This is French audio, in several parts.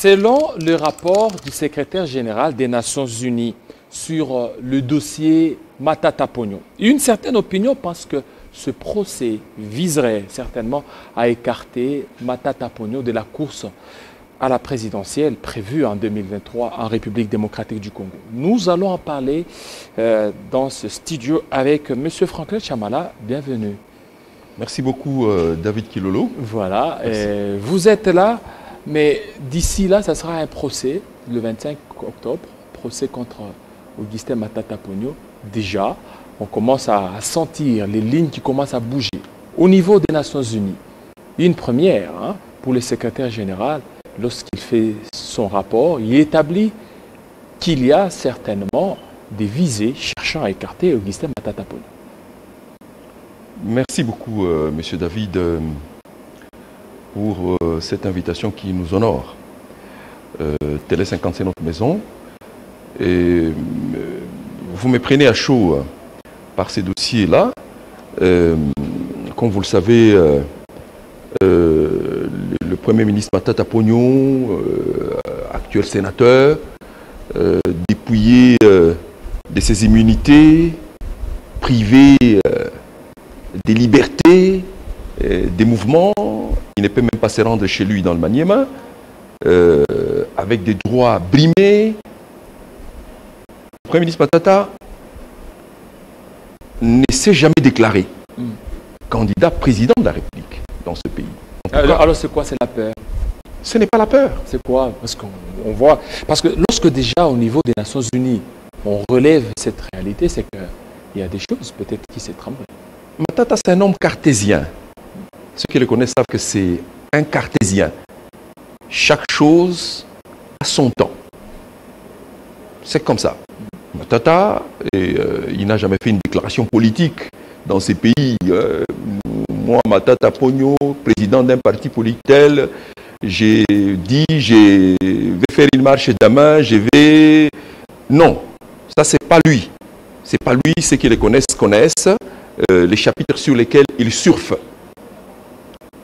Selon le rapport du secrétaire général des Nations Unies sur le dossier Matata Ponyo, une certaine opinion pense que ce procès viserait certainement à écarter Matata Ponyo de la course à la présidentielle prévue en 2023 en République démocratique du Congo. Nous allons en parler dans ce studio avec M. Franklin Chamala. Bienvenue. Merci beaucoup David Kilolo. Voilà, vous êtes là, mais d'ici là, ça sera un procès le 25 octobre, procès contre Augustin Matata Ponyo. Déjà, on commence à sentir les lignes qui commencent à bouger. Au niveau des Nations Unies, une première pour le secrétaire général, lorsqu'il fait son rapport, il établit qu'il y a certainement des visées cherchant à écarter Augustin Matata Ponyo. Merci beaucoup, Monsieur David, pour cette invitation qui nous honore. Télé 50, c'est notre maison. Et vous me prenez à chaud par ces dossiers-là. Comme vous le savez, le Premier ministre Matata Ponyo, actuel sénateur, dépouillé de ses immunités, privé des libertés, des mouvements, il ne peut même pas se rendre chez lui dans le Maniema, avec des droits brimés. Le Premier ministre Matata ne s'est jamais déclaré candidat président de la République dans ce pays. Alors c'est quoi? C'est la peur? Ce n'est pas la peur. C'est quoi? Parce qu'on voit... Parce que lorsque déjà au niveau des Nations Unies, on relève cette réalité, c'est qu'il y a des choses peut-être qui s'étranglent. Matata, c'est un homme cartésien. Ceux qui le connaissent savent que c'est un cartésien. Chaque chose a son temps. C'est comme ça. Matata, il n'a jamais fait une déclaration politique dans ces pays. Moi, Matata Ponyo, président d'un parti politique tel, j'ai dit, je vais faire une marche demain, je vais... Non, ça c'est pas lui. C'est pas lui, ceux qui le connaissent les chapitres sur lesquels il surfe.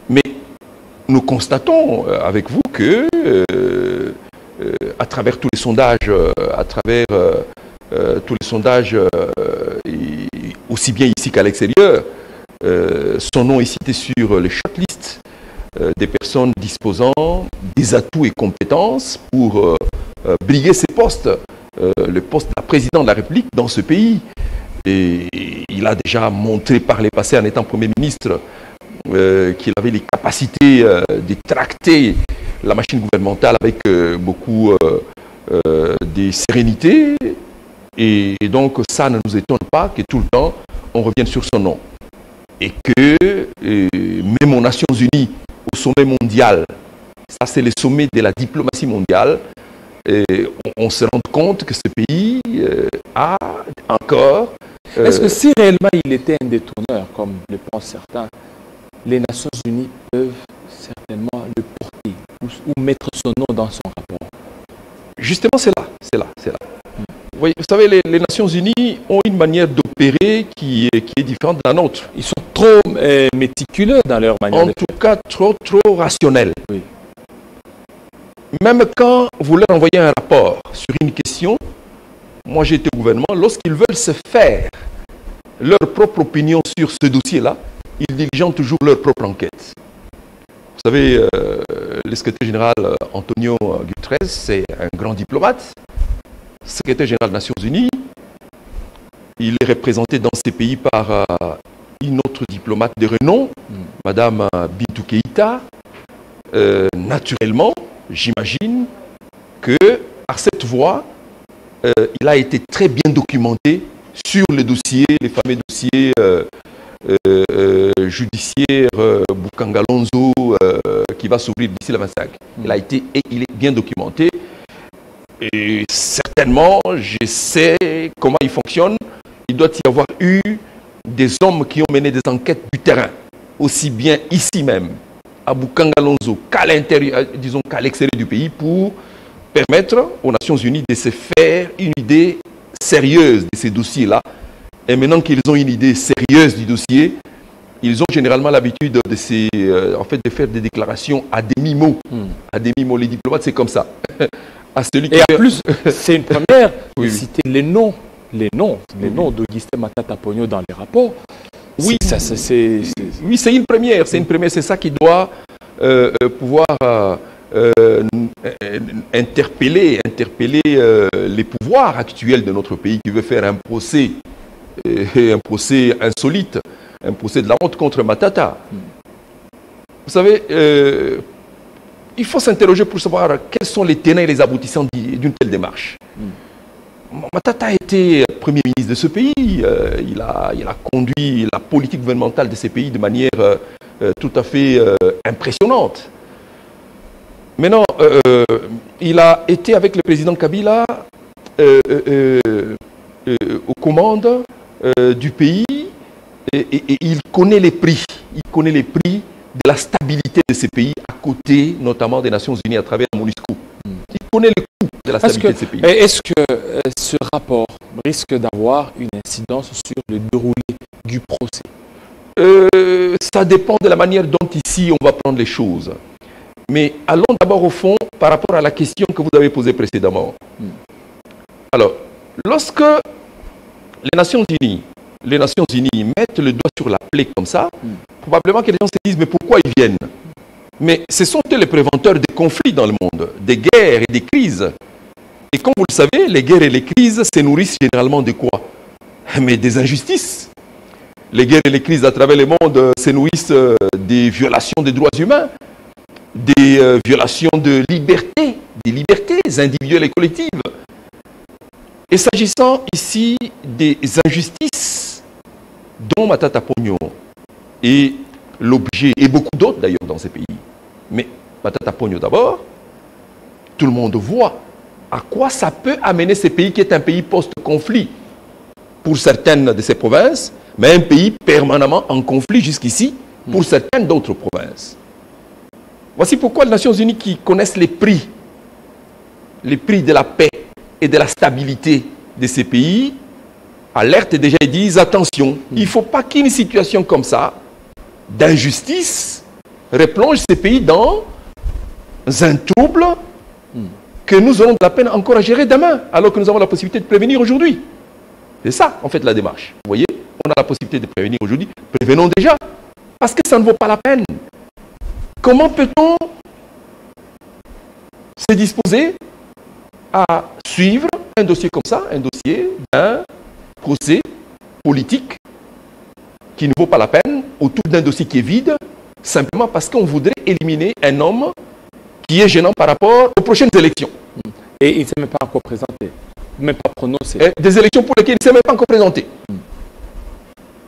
Mais nous constatons avec vous que à travers tous les sondages, aussi bien ici qu'à l'extérieur, son nom est cité sur les shortlists des personnes disposant des atouts et compétences pour briguer ces postes, le poste de président de la République dans ce pays. Et il a déjà montré par le passé, en étant Premier ministre, qu'il avait les capacités de tracter la machine gouvernementale avec beaucoup de sérénité. Et donc ça ne nous étonne pas que tout le temps on revienne sur son nom. Et que même aux Nations Unies, au sommet mondial, ça c'est le sommet de la diplomatie mondiale, on se rend compte que ce pays a encore... Est-ce que si réellement il était un détourneur, comme le pensent certains, les Nations Unies peuvent certainement le porter ou mettre son nom dans son rapport? Justement, c'est là. Vous savez, les Nations Unies ont une manière d'opérer qui est différente de la nôtre. Ils sont trop méticuleux dans leur manière en tout cas, trop rationnels. Oui. Même quand vous leur envoyez un rapport sur une question, moi j'ai été au gouvernement, lorsqu'ils veulent se faire leur propre opinion sur ce dossier-là, ils diligentent toujours leur propre enquête. Vous savez, le secrétaire général Antonio Guterres, c'est un grand diplomate, secrétaire général des Nations Unies. Il est représenté dans ces pays par une autre diplomate de renom, Madame Bintou Keïta. Naturellement, j'imagine que par cette voie, il a été très bien documenté sur les dossiers, les fameux dossiers judiciaires Bukangalonzo qui va s'ouvrir d'ici le 25. Il est bien documenté. Et certainement, je sais comment il fonctionne. Il doit y avoir eu des hommes qui ont mené des enquêtes du terrain, aussi bien ici même, à Bukangalonzo, qu'à l'intérieur, disons qu'à l'extérieur du pays, pour permettre aux Nations Unies de se faire une idée sérieuse de ces dossiers-là. Et maintenant qu'ils ont une idée sérieuse du dossier, ils ont généralement l'habitude de faire des déclarations à demi-mot. À demi-mot, les diplomates, c'est comme ça. À celui qui Et en plus, c'est une première de Oui, oui. citer les noms d'Augustin Matata Ponyo dans les rapports. Oui, C'est c'est une première. C'est une première. C'est ça qui doit pouvoir interpeller les pouvoirs actuels de notre pays qui veut faire un procès insolite, un procès de la honte contre Matata. Vous savez, il faut s'interroger pour savoir quels sont les tenants et les aboutissants d'une telle démarche. Matata a été Premier ministre de ce pays. Il a conduit la politique gouvernementale de ces pays de manière tout à fait impressionnante. Maintenant, il a été avec le président Kabila aux commandes du pays et il connaît les prix. Il connaît les prix de la stabilité de ces pays à côté notamment des Nations Unies à travers la MONUSCO. Il connaît le coût de la stabilité de ces pays. Est-ce que ce rapport risque d'avoir une incidence sur le déroulé du procès? Ça dépend de la manière dont ici on va prendre les choses. Mais allons d'abord au fond par rapport à la question que vous avez posée précédemment. Alors, lorsque les Nations Unies mettent le doigt sur la plaie comme ça, probablement que les gens se disent mais pourquoi ils viennent? Mais ce sont eux les préventeurs des conflits dans le monde, des guerres et des crises. Et comme vous le savez, les guerres et les crises se nourrissent généralement de quoi? Mais des injustices. Les guerres et les crises à travers le monde se nourrissent des violations des droits humains, des violations de liberté, des libertés individuelles et collectives. Et s'agissant ici des injustices dont Matata Ponyo est l'objet, et beaucoup d'autres d'ailleurs dans ces pays, mais Matata Ponyo d'abord, tout le monde voit à quoi ça peut amener ces pays qui est un pays post-conflit pour certaines de ces provinces, mais un pays permanemment en conflit jusqu'ici pour certaines d'autres provinces. Voici pourquoi les Nations Unies qui connaissent les prix de la paix et de la stabilité de ces pays, alertent déjà et disent attention, il ne faut pas qu'une situation comme ça, d'injustice, replonge ces pays dans un trouble que nous aurons de la peine encore à gérer demain, alors que nous avons la possibilité de prévenir aujourd'hui. C'est ça, en fait, la démarche. Vous voyez, on a la possibilité de prévenir aujourd'hui, prévenons déjà, parce que ça ne vaut pas la peine. Comment peut-on se disposer à suivre un dossier comme ça, un dossier d'un procès politique qui ne vaut pas la peine, autour d'un dossier qui est vide, simplement parce qu'on voudrait éliminer un homme qui est gênant par rapport aux prochaines élections. Et il ne s'est même pas encore présenté, même pas prononcé. Des élections pour lesquelles il ne s'est même pas encore présenté. Vous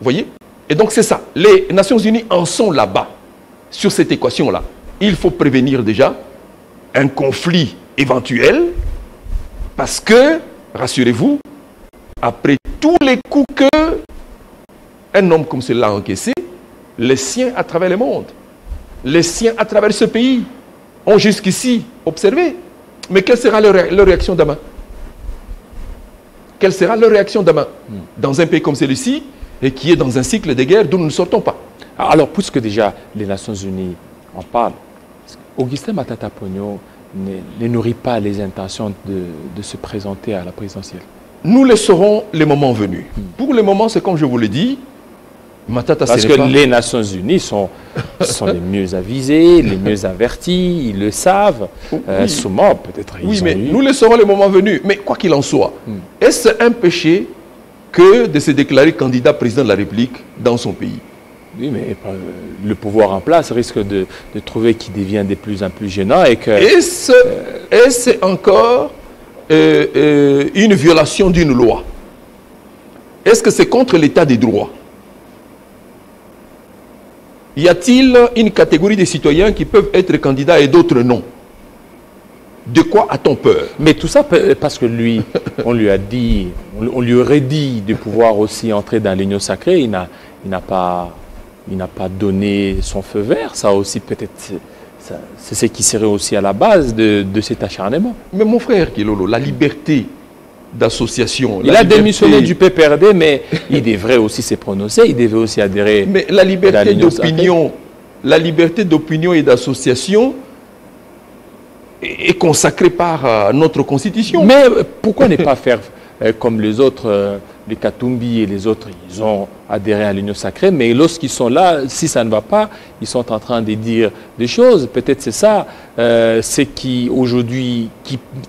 voyez? Et donc c'est ça. Les Nations Unies en sont là-bas, sur cette équation-là. Il faut prévenir déjà un conflit éventuel, parce que, rassurez-vous, après tous les coups que un homme comme celui-là a encaissé, les siens à travers le monde, les siens à travers ce pays, ont jusqu'ici observé. Mais quelle sera leur réaction demain? Quelle sera leur réaction demain dans un pays comme celui-ci et qui est dans un cycle de guerre d'où nous ne sortons pas? Alors, puisque déjà les Nations Unies en parlent, Augustin Matata Ponyo ne nourrit pas les intentions de se présenter à la présidentielle. Nous le saurons les moments venus. Pour le moment, c'est comme je vous l'ai dit, Matata parce que les Nations Unies sont les mieux avisées, les mieux avertis, ils le savent. Oui. Souvent, peut-être ils Oui, ont mais eu... nous le saurons les moments venus. Mais quoi qu'il en soit, est-ce un péché que de se déclarer candidat président de la République dans son pays? Oui, mais le pouvoir en place risque de trouver qu'il devient de plus en plus gênant et que... Est-ce encore une violation d'une loi? Est-ce que c'est contre l'état des droits? Y a-t-il une catégorie de citoyens qui peuvent être candidats et d'autres non? De quoi a-t-on peur? Mais tout ça parce que lui, on lui a dit, on lui aurait dit de pouvoir aussi entrer dans l'union sacrée. Il n'a pas donné son feu vert. Ça aussi peut-être, c'est ce qui serait aussi à la base de cet acharnement. Mais mon frère Kilolo, la liberté d'association. Il a démissionné du PPRD, mais il devrait aussi se prononcer, il devait aussi adhérer. Mais la liberté d'opinion, et d'association est consacrée par notre Constitution. Mais pourquoi ne pas faire comme les autres, les Katumbi et les autres, ils ont adhéré à l'Union sacrée, mais lorsqu'ils sont là, si ça ne va pas, ils sont en train de dire des choses. Peut-être c'est ça, c'est qui aujourd'hui,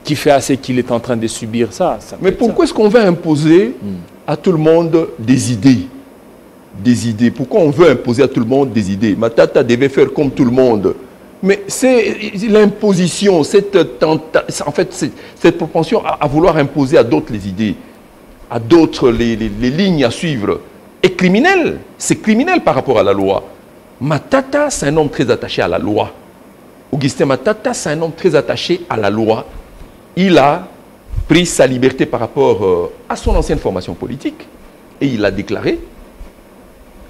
qui fait assez qu'il est en train de subir ça. Mais pourquoi est-ce qu'on veut imposer à tout le monde des idées? Des idées. Pourquoi on veut imposer à tout le monde des idées? Matata devait faire comme tout le monde. Mais c'est l'imposition, en fait, cette propension à vouloir imposer à d'autres les idées, à d'autres les lignes à suivre, est criminelle. C'est criminel par rapport à la loi. Matata, c'est un homme très attaché à la loi. Augustin Matata, c'est un homme très attaché à la loi. Il a pris sa liberté par rapport à son ancienne formation politique et il a déclaré.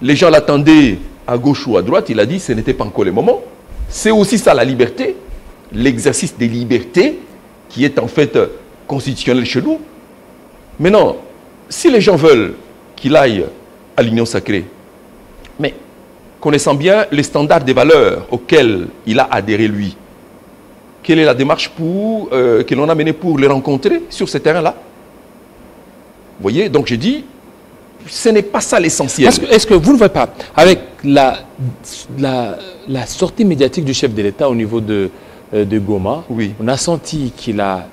Les gens l'attendaient à gauche ou à droite, il a dit ce n'était pas encore le moment. C'est aussi ça la liberté, l'exercice des libertés qui est en fait constitutionnel chez nous. Maintenant, si les gens veulent qu'il aille à l'Union sacrée, mais connaissant bien les standards des valeurs auxquels il a adhéré lui, quelle est la démarche que l'on a menée pour les rencontrer sur ce terrain-là? Vous voyez, donc j'ai dit, ce n'est pas ça l'essentiel. Est-ce que vous ne voyez pas, avec la sortie médiatique du chef de l'État au niveau de Goma, oui. On a senti qu'il a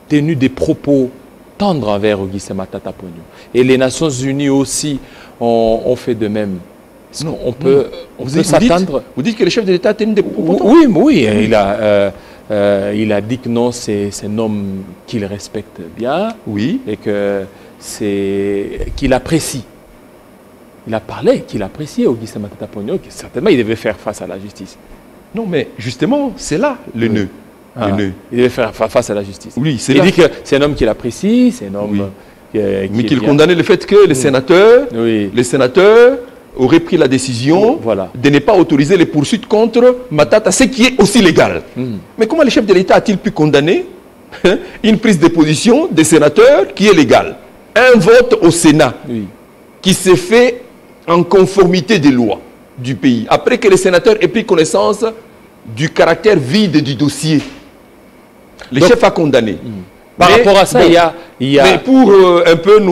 tenu des propos tendres envers Augustin Matata Ponyo. Et les Nations Unies aussi ont fait de même. Non, on peut s'attendre. Vous dites que le chef de l'État a tenu des propos tendres? Oui, il a dit que non, c'est un homme qu'il respecte bien, oui. Et qu'il apprécie. Il a parlé qu'il appréciait Augustin Matata Ponyo, que certainement il devait faire face à la justice. Non, mais justement, c'est là le nœud. Il devait faire face à la justice. Oui, c'est il là. dit que c'est un homme qu'il apprécie, c'est un homme mais qu'il condamnait le fait que les sénateurs auraient pris la décision de ne pas autoriser les poursuites contre Matata, ce qui est aussi légal. Mais comment le chef de l'État a-t-il pu condamner une prise de position des sénateurs qui est légale? Un vote au Sénat qui s'est fait en conformité des lois du pays, après que les sénateurs aient pris connaissance du caractère vide du dossier. Le chef a condamné. Par rapport à ça, il y a... Mais pour un peu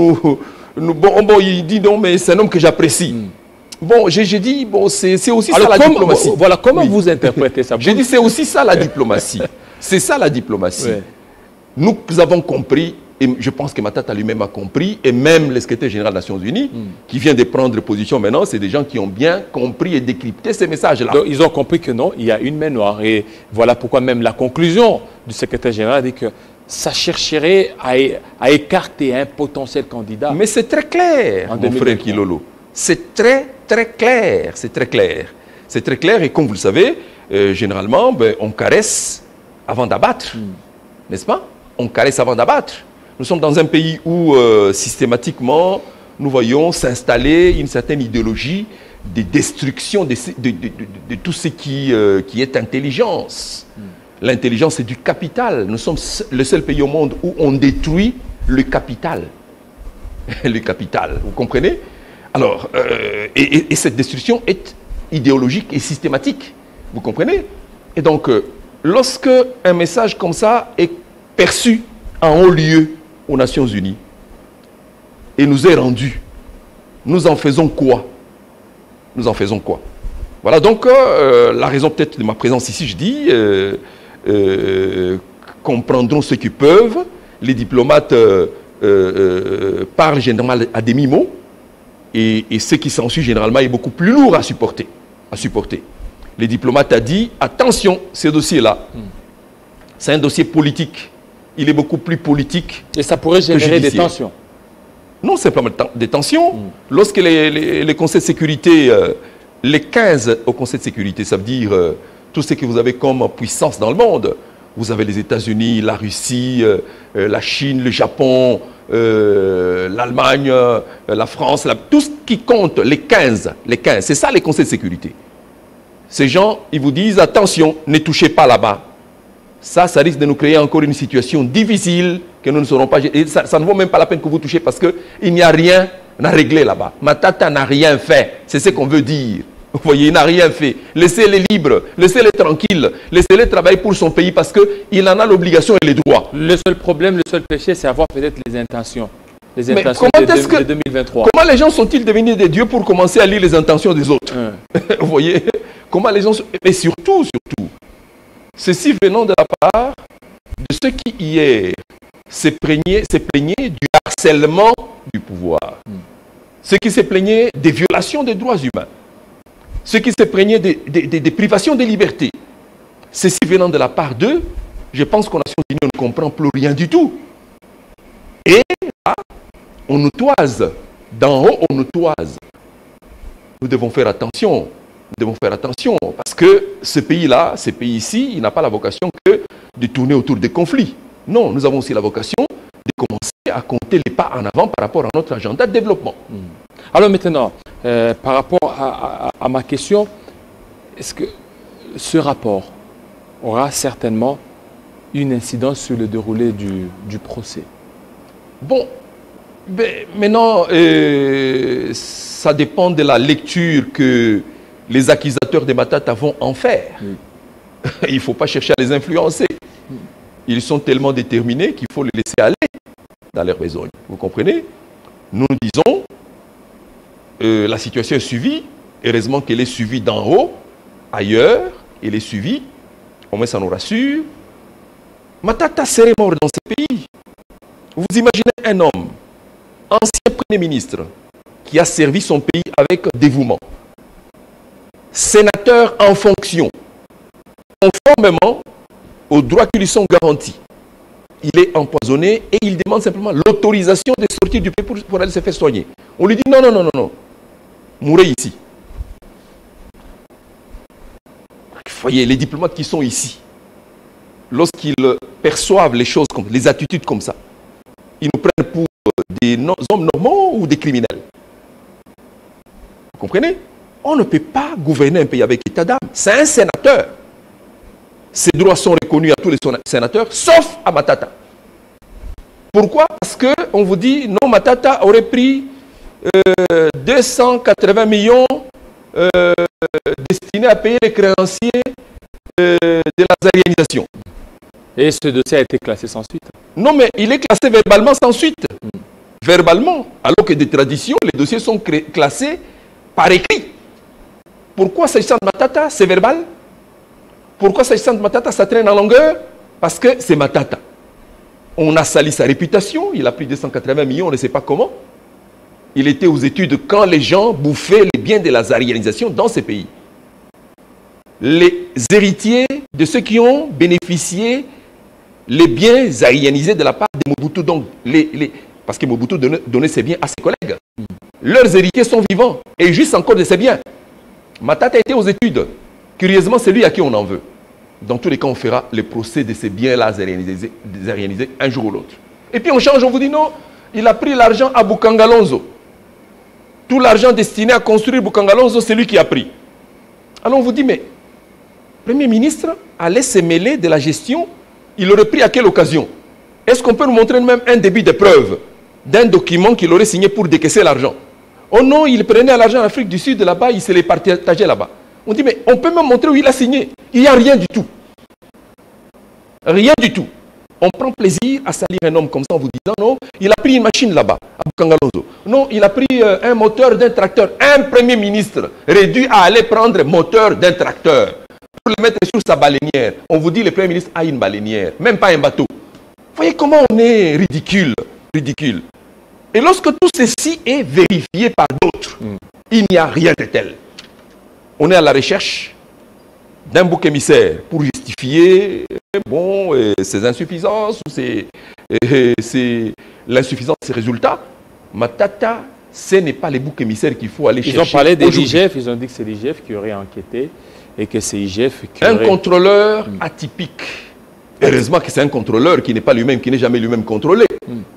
il dit non, mais c'est un homme que j'apprécie. Bon, j'ai dit, bon, c'est aussi ça la diplomatie. Voilà, comment vous interprétez ça? J'ai dit, c'est aussi ça la diplomatie. C'est ça la diplomatie. Nous avons compris, et je pense que Matata lui-même a compris, et même le secrétaire général des Nations Unies, qui vient de prendre position maintenant, c'est des gens qui ont bien compris et décrypté ces messages-là. Ils ont compris que non, il y a une main noire. Et voilà pourquoi même la conclusion du secrétaire général dit que ça chercherait à écarter un potentiel candidat. Mais c'est très clair, mon frère Kilolo. C'est très, très clair. C'est très clair. C'est très clair, et comme vous le savez, généralement, on caresse avant d'abattre. N'est-ce pas? On caresse avant d'abattre. Nous sommes dans un pays où, systématiquement, nous voyons s'installer une certaine idéologie de destruction de tout ce qui est intelligence. L'intelligence, c'est du capital. Nous sommes le seul pays au monde où on détruit le capital. Le capital, vous comprenez? Alors, et cette destruction est idéologique et systématique. Vous comprenez? Et donc, lorsque un message comme ça est perçu en haut lieu aux Nations Unies et nous est rendu, nous en faisons quoi? Nous en faisons quoi? Voilà donc la raison peut-être de ma présence ici. Je dis, comprendront ceux qui peuvent. Les diplomates parlent généralement à demi-mot, et ce qui s'ensuit généralement est beaucoup plus lourd à supporter. Les diplomates ont dit, attention, ce dossier-là, c'est un dossier politique. Il est beaucoup plus politique. Et ça pourrait générer des tensions? Non, simplement des tensions. Lorsque les conseils de sécurité, les 15 au conseil de sécurité, ça veut dire tout ce que vous avez comme puissance dans le monde. Vous avez les États-Unis, la Russie, la Chine, le Japon, l'Allemagne, la France, tout ce qui compte, les 15, c'est ça les conseils de sécurité. Ces gens, ils vous disent, attention, ne touchez pas là-bas. Ça risque de nous créer encore une situation difficile que nous ne serons pas... Et ça ne vaut même pas la peine que vous touchiez parce qu'il n'y a rien à régler là-bas. Matata n'a rien fait. C'est ce qu'on veut dire. Vous voyez, il n'a rien fait. Laissez-les libres, laissez-les tranquilles, laissez-les travailler pour son pays parce qu'il en a l'obligation et les droits. Le seul problème, le seul péché, c'est avoir peut-être les intentions. Les Mais intentions de 2023. Comment les gens sont-ils devenus des dieux pour commencer à lire les intentions des autres? Vous voyez? Comment les gens... Mais surtout, ceci venant de la part de ceux qui hier se plaignaient du harcèlement du pouvoir. Ceux qui se plaignaient des violations des droits humains. Ceux qui se plaignaient des privations de liberté. Ceci venant de la part d'eux, je pense qu'aux Nations Unies, on ne comprend plus rien du tout. Et là, on nous toise. D'en haut, on nous toise. Nous devons faire attention. Nous devons faire attention parce que ce pays-là, ce pays-ci, il n'a pas la vocation que de tourner autour des conflits. Non, nous avons aussi la vocation de commencer à compter les pas en avant par rapport à notre agenda de développement. Alors maintenant, par rapport à ma question, est-ce que ce rapport aura certainement une incidence sur le déroulé du procès? Bon, ben, maintenant, ça dépend de la lecture que les accusateurs de Matata vont en faire. Il ne faut pas chercher à les influencer. Ils sont tellement déterminés qu'il faut les laisser aller dans leur besogne. Vous comprenez? Nous disons, la situation est suivie. Heureusement qu'elle est suivie d'en haut, ailleurs. Elle est suivie. Au moins, ça nous rassure. Matata serait mort dans ce pays. Vous imaginez un homme, ancien Premier ministre, qui a servi son pays avec dévouement. Sénateur en fonction, conformément aux droits qui lui sont garantis. Il est empoisonné et il demande simplement l'autorisation de sortir du pays pour aller se faire soigner. On lui dit non, non, non, non, non. Mourez ici. Vous voyez, les diplomates qui sont ici, lorsqu'ils perçoivent les choses, les attitudes comme ça, ils nous prennent pour des hommes normaux ou des criminels. Vous comprenez? On ne peut pas gouverner un pays avec état d'âme. C'est un sénateur. Ses droits sont reconnus à tous les sénateurs, sauf à Matata. Pourquoi? Parce qu'on vous dit, non, Matata aurait pris 280 millions destinés à payer les créanciers de la zarianisation. Et ce dossier a été classé sans suite? Non, mais il est classé verbalement sans suite. Verbalement. Alors que des traditions, les dossiers sont classés par écrit. Pourquoi s'agissant de Matata, c'est verbal? Pourquoi s'agissant de Matata, ça traîne en longueur? Parce que c'est Matata. On a sali sa réputation, il a pris 280 millions, on ne sait pas comment. Il était aux études quand les gens bouffaient les biens de la zarianisation dans ces pays. Les héritiers de ceux qui ont bénéficié les biens zarianisés de la part de Mobutu, donc parce que Mobutu donnait ses biens à ses collègues. Leurs héritiers sont vivants et juste encore de ses biens. Matata était aux études. Curieusement, c'est lui à qui on en veut. Dans tous les cas, on fera le procès de ces biens-là zarianisés un jour ou l'autre. Et puis on change, on vous dit non, il a pris l'argent à Bukangalonzo. Tout l'argent destiné à construire Bukangalonzo, c'est lui qui a pris. Alors on vous dit, mais le Premier ministre allait se mêler de la gestion, il aurait pris à quelle occasion? Est-ce qu'on peut nous montrer même un début de preuve d'un document qu'il aurait signé pour décaisser l'argent? Oh non, il prenait l'argent en Afrique du Sud là-bas, il se les partageait là-bas. On dit, mais on peut même montrer où il a signé. Il n'y a rien du tout. Rien du tout. On prend plaisir à salir un homme comme ça en vous disant, non, il a pris une machine là-bas, à Bukangalonzo. Non, il a pris un moteur d'un tracteur. Un Premier ministre réduit à aller prendre moteur d'un tracteur pour le mettre sur sa baleinière. On vous dit, le Premier ministre a une baleinière, même pas un bateau. Vous voyez comment on est ridicule. Ridicule. Et lorsque tout ceci est vérifié par d'autres, il n'y a rien de tel. On est à la recherche d'un bouc émissaire pour justifier ses insuffisances ou l'insuffisance de ses résultats. Matata, ce n'est pas les boucs émissaires qu'il faut aller chercher. Ils ont parlé des IGF, ils ont dit que c'est l'IGF qui aurait enquêté et que c'est l'IGF qui aurait... Un contrôleur atypique. Heureusement que c'est un contrôleur qui n'est pas lui-même, qui n'est jamais lui-même contrôlé.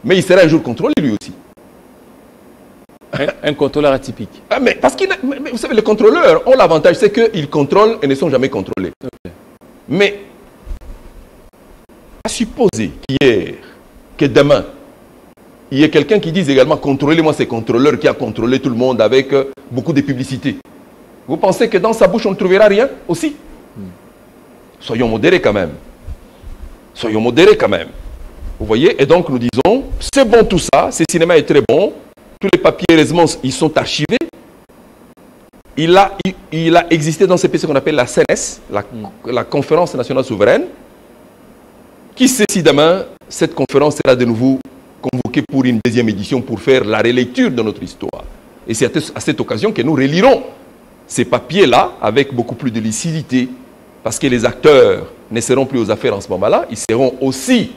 Mais il sera un jour contrôlé lui aussi. Un contrôleur atypique. Ah, mais parce qu'il, vous savez, les contrôleurs ont l'avantage, c'est qu'ils contrôlent et ne sont jamais contrôlés. Okay. Mais, à supposer qu'hier, que demain, il y a quelqu'un qui dise également, contrôlez-moi ces contrôleurs qui a contrôlé tout le monde avec beaucoup de publicité. Vous pensez que dans sa bouche, on ne trouvera rien aussi? Soyons modérés quand même. Soyons modérés quand même. Vous voyez? Et donc nous disons, c'est bon tout ça, ce cinéma est très bon, tous les papiers, heureusement, ils sont archivés. Il a existé dans ces pays ce qu'on appelle la CNES, la Conférence nationale souveraine. Qui sait si demain, cette conférence sera de nouveau convoquée pour une deuxième édition pour faire la relecture de notre histoire. Et c'est à cette occasion que nous relirons ces papiers-là avec beaucoup plus de lucidité, parce que les acteurs ne seront plus aux affaires en ce moment-là, ils seront aussi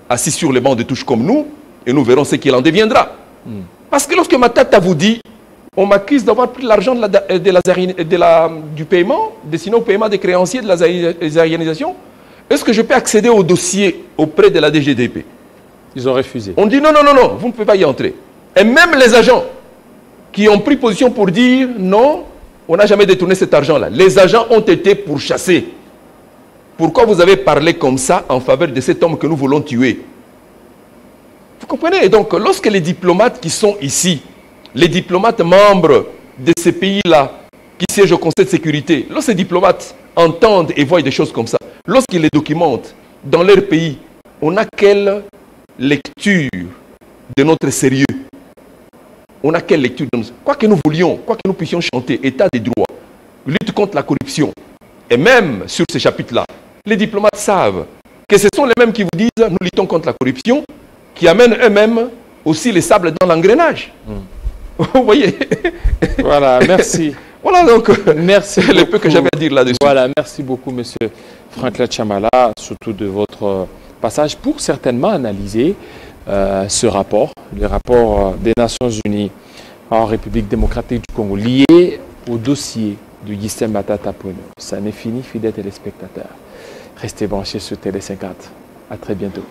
assis sur les bancs de touche comme nous, et nous verrons ce qu'il en deviendra. Parce que lorsque Matata vous dit, on m'accuse d'avoir pris l'argent du paiement, destiné au paiement des créanciers de la zarianisation, est-ce que je peux accéder au dossier auprès de la DGDP? Ils ont refusé. On dit non, non, non, non, vous ne pouvez pas y entrer. Et même les agents qui ont pris position pour dire non, on n'a jamais détourné cet argent-là. Les agents ont été pourchassés. Pourquoi vous avez parlé comme ça en faveur de cet homme que nous voulons tuer? Vous comprenez? Et donc, lorsque les diplomates qui sont ici, les diplomates membres de ces pays-là, qui siègent au Conseil de sécurité, lorsque ces diplomates entendent et voient des choses comme ça, lorsqu'ils les documentent dans leur pays, on a quelle lecture de notre sérieux? On a quelle lecture de notre... Quoi que nous voulions, quoi que nous puissions chanter, état des droits, lutte contre la corruption, et même sur ces chapitres-là, les diplomates savent que ce sont les mêmes qui vous disent nous luttons contre la corruption, qui amènent eux-mêmes aussi les sables dans l'engrenage. Vous voyez? Voilà, merci. Voilà donc, merci le peu que j'avais à dire là-dessus. Voilà, merci beaucoup, monsieur Franklin Chamala, surtout de votre passage pour certainement analyser ce rapport, le rapport des Nations Unies en République démocratique du Congo, lié au dossier du Augustin Matata Ponyo. Ça n'est fini, fidèles téléspectateurs. Restez branchés sur Télé 50. À très bientôt.